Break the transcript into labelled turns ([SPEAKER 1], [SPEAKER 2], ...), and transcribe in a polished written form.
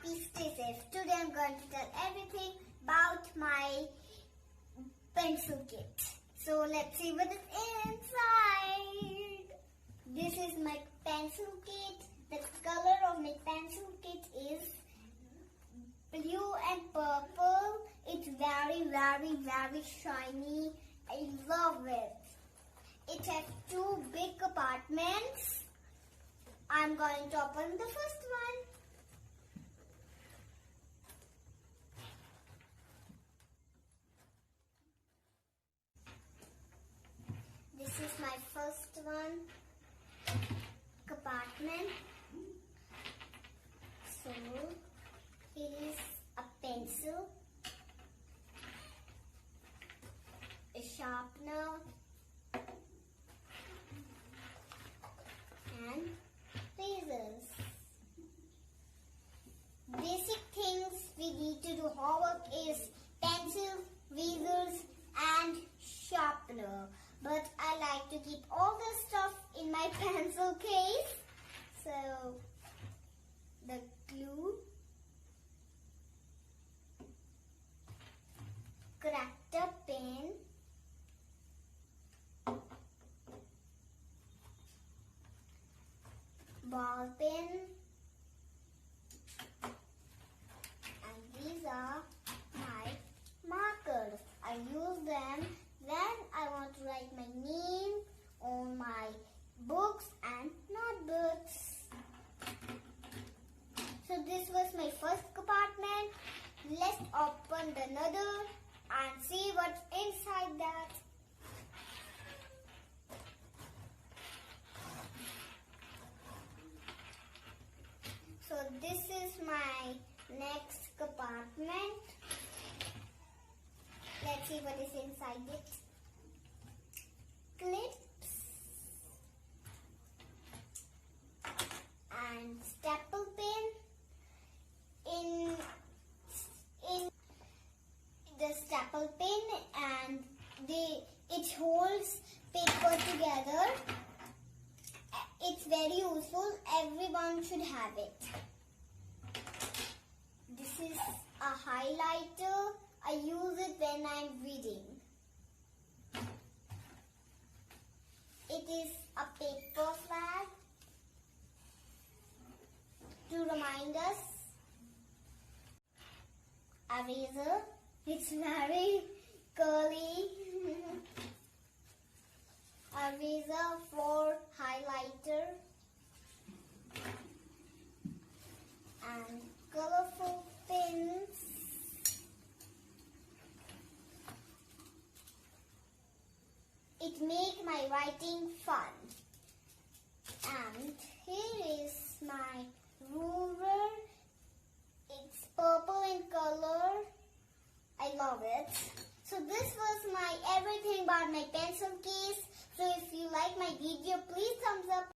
[SPEAKER 1] Happy Stay Safe. Today I'm going to tell everything about my pencil kit. So let's see what is inside. This is my pencil kit. The color of my pencil kit is blue and purple. It's very shiny. I love it. It has two big compartments. I'm going to open the first one. This is my first compartment. So here is a pencil, a sharpener, and razors. Basic things we need to do homework is pencil, razors, and sharpener. But I like to keep all the stuff in my pencil case. So the glue, character pen, ball pen, and these are my markers. I use them when I want to write my name on my books and notebooks. So this was my first compartment. Let's open another and see what's inside that. So this is my next compartment. Let's see what is inside it. Clips and staple pen. In the staple pen, and it holds paper together. It's very useful. Everyone should have it. This is a highlighter. I use it when I'm reading. It is a paper flag to remind us. A razor. It's very curly. A razor for highlighter. And colorful pins. It makes my writing fun. And here is my ruler. It's purple in color. I love it. So this was my everything about my pencil case. So if you like my video, please thumbs up.